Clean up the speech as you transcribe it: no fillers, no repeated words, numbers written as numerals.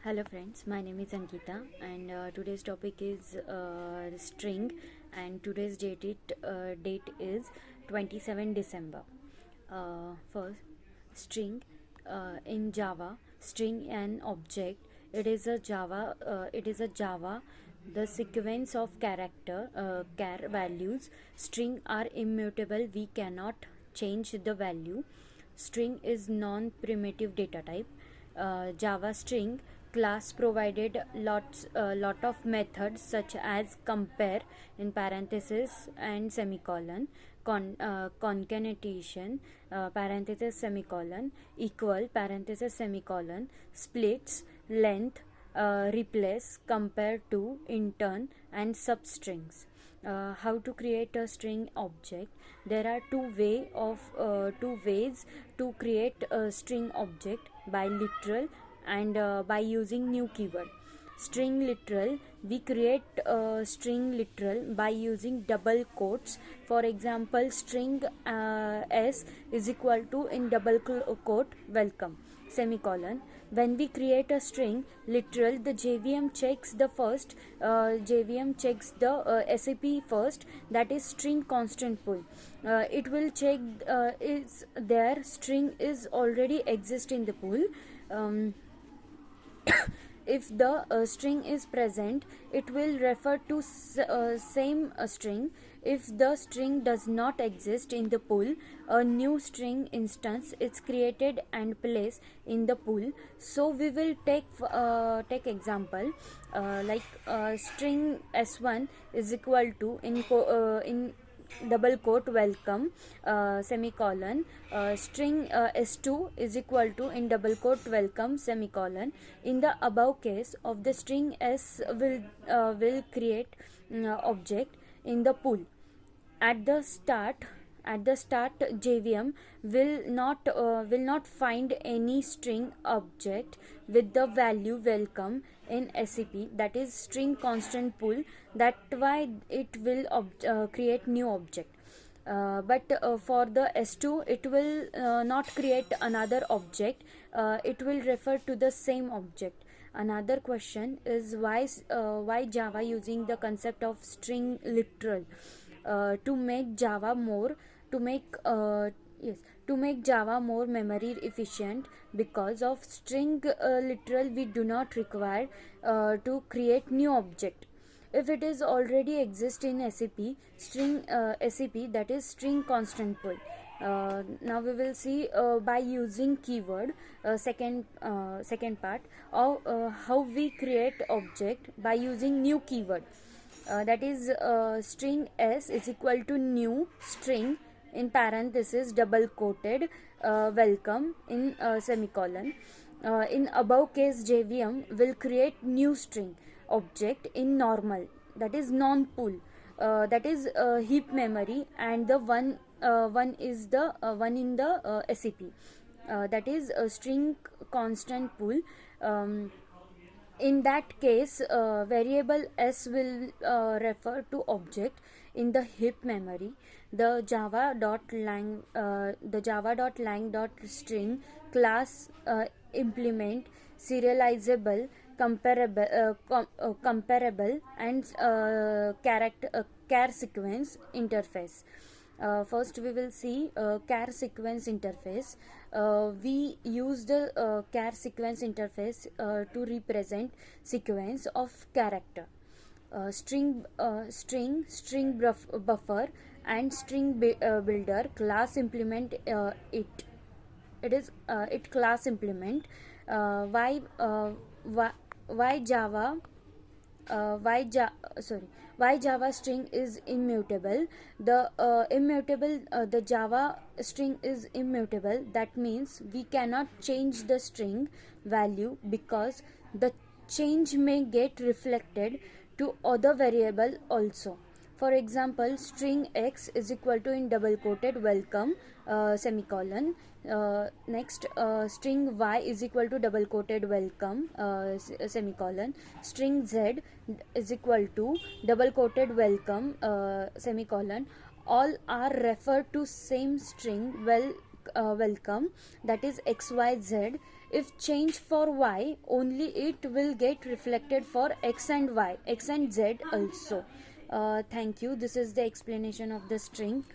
Hello friends, my name is Ankita and today's topic is string, and today's date is 27 December. First, string in Java, string an object. It is a Java. The sequence of char values. String are immutable. We cannot change the value. String is non-primitive data type. Java string class provided lot of methods such as compare in parenthesis and semicolon, concatenation parenthesis semicolon, equal parenthesis semicolon, splits, length, replace, compare to, intern, and substrings. How to create a string object? There are two ways to create a string object: by literal and by using new keyword. String literal, we create a string literal by using double quotes. For example, string s is equal to, in double quote, welcome, semicolon. When we create a string literal, the JVM checks the SAP first, that is string constant pool. It will check is there string is already exist in the pool. If the string is present, it will refer to same string. If the string does not exist in the pool, a new string instance is created and placed in the pool. So we will take example, string s1 is equal to, in double quote, welcome, semicolon. String s2 is equal to, in double quote, welcome, semicolon. In the above case of the string s will create object in the pool. At the start at the start, JVM will not find any string object with the value welcome in SCP, that is string constant pool. That why it will create new object. But for the S2, it will not create another object. It will refer to the same object. Another question is, why Java using the concept of string literal to make Java more to make yes to make Java more memory efficient. Because of string literal, we do not require to create new object. If it is already exist in SAP, that is string constant pool. Now we will see by using keyword, second part of how we create object by using new keyword. That is string s is equal to new string, in parenthesis double quoted, welcome, in semicolon. In above case, JVM will create new string object in normal, that is non pool, that is heap memory, and the one is the one in the SCP, that is a string constant pool. In that case, variable s will refer to object in the heap memory. The java.lang class implement serializable, comparable, and char sequence interface. First, we will see char sequence interface. We use the char sequence interface to represent sequence of character. String buffer and string builder class implement it. It class implement. Why Java why ja- sorry why Java string is immutable? The Java string is immutable. That means we cannot change the string value, because the change may get reflected to other variable also. For example, string x is equal to, in double quoted, welcome, semicolon. Next, string y is equal to, double quoted, welcome, semicolon. String z is equal to, double quoted, welcome, semicolon. All are referred to same string, welcome, that is xyz. If change for y, only it will get reflected for x and y, x and z also. Thank you. This is the explanation of the string.